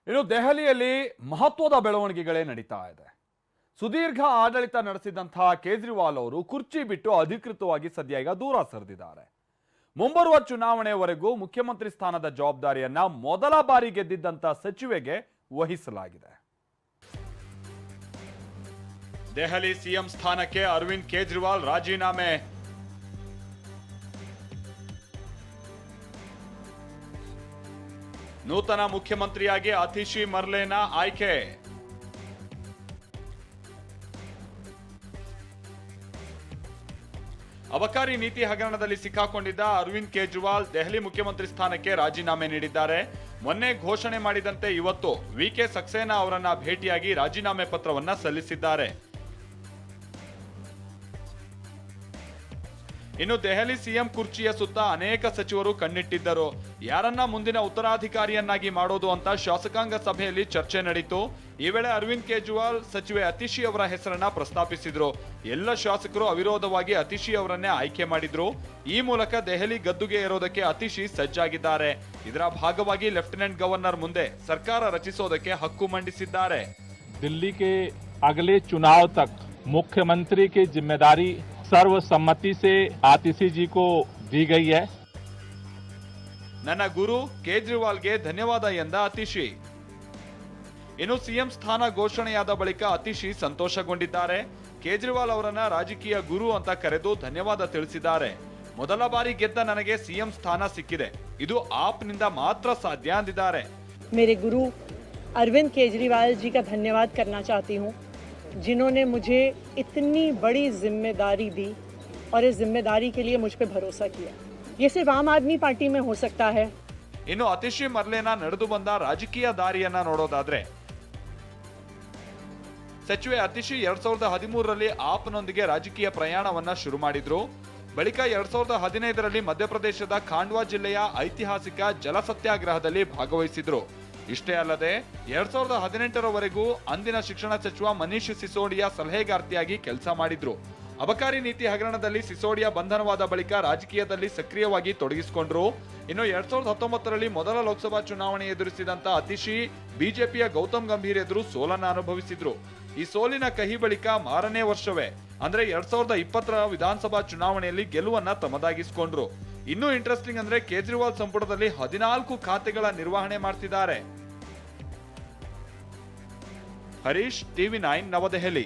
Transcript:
ಇನ್ನು ದೆಹಲಿಯಲ್ಲಿ ಮಹತ್ವದ ಬೆಳವಣಿಗೆಗಳೇ ನಡೀತಾ ಇದೆ. ಸುದೀರ್ಘ ಆಡಳಿತ ನಡೆಸಿದಂತಹ ಕೇಜ್ರಿವಾಲ್ ಅವರು ಕುರ್ಚಿ ಬಿಟ್ಟು ಅಧಿಕೃತವಾಗಿ ಸದ್ಯ ಈಗ ದೂರ ಸರಿದಿದ್ದಾರೆ. ಮುಂಬರುವ ಚುನಾವಣೆಯವರೆಗೂ ಮುಖ್ಯಮಂತ್ರಿ ಸ್ಥಾನದ ಜವಾಬ್ದಾರಿಯನ್ನ ಮೊದಲ ಬಾರಿ ಗೆದ್ದಿದ್ದಂತ ಸಚಿವೆಗೆ ವಹಿಸಲಾಗಿದೆ. ದೆಹಲಿ ಸಿಎಂ ಸ್ಥಾನಕ್ಕೆ ಅರವಿಂದ್ ಕೇಜ್ರಿವಾಲ್ ರಾಜೀನಾಮೆ. ನೂತನ ಮುಖ್ಯಮಂತ್ರಿಯಾಗಿ ಅತಿಶಿ ಮರ್ಲೇನಾ ಆಯ್ಕೆ. ಅಬಕಾರಿ ನೀತಿ ಹಗರಣದಲ್ಲಿ ಸಿಕ್ಕಾಕೊಂಡಿದ್ದ ಅರವಿಂದ್ ಕೇಜ್ರಿವಾಲ್ ದೆಹಲಿ ಮುಖ್ಯಮಂತ್ರಿ ಸ್ಥಾನಕ್ಕೆ ರಾಜೀನಾಮೆ ನೀಡಿದ್ದಾರೆ. ಮೊನ್ನೆ ಘೋಷಣೆ ಮಾಡಿದಂತೆ ಇವತ್ತು ವಿಕೆ ಸಕ್ಸೇನಾ ಅವರನ್ನ ಭೇಟಿಯಾಗಿ ರಾಜೀನಾಮೆ ಪತ್ರವನ್ನ ಸಲ್ಲಿಸಿದ್ದಾರೆ. ಇನ್ನು ದೆಹಲಿ ಸಿಎಂ ಕುರ್ಚಿಯ ಸುತ್ತ ಅನೇಕ ಸಚಿವರು ಕಣ್ಣಿಟ್ಟಿದ್ದರು. ಯಾರನ್ನ ಮುಂದಿನ ಉತ್ತರಾಧಿಕಾರಿಯನ್ನಾಗಿ ಮಾಡೋದು ಅಂತ ಶಾಸಕಾಂಗ ಸಭೆಯಲ್ಲಿ ಚರ್ಚೆ ನಡೆಯಿತು. ಈ ವೇಳೆ ಅರವಿಂದ್ ಕೇಜ್ರಿವಾಲ್ ಸಚಿವೆ ಅತಿಶಿ ಅವರ ಹೆಸರನ್ನ ಪ್ರಸ್ತಾಪಿಸಿದ್ರು. ಎಲ್ಲ ಶಾಸಕರು ಅವಿರೋಧವಾಗಿ ಅತಿಶಿ ಅವರನ್ನೇ ಆಯ್ಕೆ ಮಾಡಿದ್ರು. ಈ ಮೂಲಕ ದೆಹಲಿ ಗದ್ದುಗೆ ಏರೋದಕ್ಕೆ ಅತಿಶಿ ಸಜ್ಜಾಗಿದ್ದಾರೆ. ಇದರ ಭಾಗವಾಗಿ ಲೆಫ್ಟಿನೆಂಟ್ ಗವರ್ನರ್ ಮುಂದೆ ಸರ್ಕಾರ ರಚಿಸೋದಕ್ಕೆ ಹಕ್ಕು ಮಂಡಿಸಿದ್ದಾರೆ. दिल्ली के अगले चुनाव तक मुख्यमंत्री की जिम्मेदारी सर्वसम्मति से आतिशी जी को दी गई है. ನನ್ನ ಗುರು ಕೇಜ್ರಿವಾಲ್ಗೆ ಧನ್ಯವಾದ ಎಂದ ಅತಿಶಿ. ಇನ್ನು ಸಿಎಂ ಸ್ಥಾನ ಘೋಷಣೆಯಾದ ಬಳಿಕ ಅತಿಶಿ ಸಂತೋಷಗೊಂಡಿದ್ದಾರೆ. ಕೇಜ್ರಿವಾಲ್ ಅವರನ್ನ ರಾಜಕೀಯ ಗುರು ಅಂತ ಕರೆದು ಧನ್ಯವಾದ ತಿಳಿಸಿದ್ದಾರೆ. ಮೊದಲ ಬಾರಿ ಗೆದ್ದ ನನಗೆ ಸಿಎಂ ಸ್ಥಾನ ಸಿಕ್ಕಿದೆ, ಇದು ಆಪ್ನಿಂದ ಮಾತ್ರ ಸಾಧ್ಯ ಅಂದಿದ್ದಾರೆ. मेरे गुरु अरविंद केजरीवाल जी का धन्यवाद करना चाहती हूँ, जिन्होंने मुझे इतनी बड़ी जिम्मेदारी दी और इस जिम्मेदारी के लिए मुझ पे भरोसा किया. ये सिर्फ आम आदमी पार्टी में हो सकता है. ಇನ್ನು ಅತಿಶಿ ಮರ್ಲೇನಾ ನಡೆದು ಬಂದ ರಾಜಕೀಯ ದಾರಿಯನ್ನ ನೋಡೋದಾದ್ರೆ ಸಚಿವೆ ಅತಿಶಿ 2013ರಲ್ಲಿ ಆಪ್ನೊಂದಿಗೆ ರಾಜಕೀಯ ಪ್ರಯಾಣವನ್ನ ಶುರು ಮಾಡಿದ್ರು. ಬಳಿಕ 2015ರಲ್ಲಿ ಮಧ್ಯಪ್ರದೇಶದ ಖಾಂಡ್ವಾ ಜಿಲ್ಲೆಯ ಐತಿಹಾಸಿಕ ಜಲ ಸತ್ಯಾಗ್ರಹದಲ್ಲಿ ಭಾಗವಹಿಸಿದ್ರು. ಇಷ್ಟೇ ಅಲ್ಲದೆ 2018ರವರೆಗೂ ಅಂದಿನ ಶಿಕ್ಷಣ ಸಚಿವ ಮನೀಶ್ ಸಿಸೋಡಿಯಾ ಸಲಹೆಗಾರ್ತಿಯಾಗಿ ಕೆಲಸ ಮಾಡಿದ್ರು. ಅಬಕಾರಿ ನೀತಿ ಹಗರಣದಲ್ಲಿ ಸಿಸೋಡಿಯಾ ಬಂಧನವಾದ ಬಳಿಕ ರಾಜಕೀಯದಲ್ಲಿ ಸಕ್ರಿಯವಾಗಿ ತೊಡಗಿಸಿಕೊಂಡ್ರು. ಇನ್ನು 2019ರಲ್ಲಿ ಮೊದಲ ಲೋಕಸಭಾ ಚುನಾವಣೆ ಎದುರಿಸಿದಂತ ಅತಿಶಿ ಬಿಜೆಪಿಯ ಗೌತಮ್ ಗಂಭೀರ್ ಎದುರು ಸೋಲನ್ನ ಅನುಭವಿಸಿದ್ರು. ಈ ಸೋಲಿನ ಕಹಿ ಬಳಿಕ ಮಾರನೇ ವರ್ಷವೇ ಅಂದ್ರೆ 2020ರ ವಿಧಾನಸಭಾ ಚುನಾವಣೆಯಲ್ಲಿ ಗೆಲುವನ್ನ ತಮ್ಮದಾಗಿಸಿಕೊಂಡ್ರು. ಇನ್ನೂ ಇಂಟ್ರೆಸ್ಟಿಂಗ್ ಅಂದ್ರೆ ಕೇಜ್ರಿವಾಲ್ ಸಂಪುಟದಲ್ಲಿ 14 ಖಾತೆಗಳ ನಿರ್ವಹಣೆ ಮಾಡ್ತಿದ್ದಾರೆ. ಹರೀಶ್, ಟಿವಿ9 ನವದೆಹಲಿ.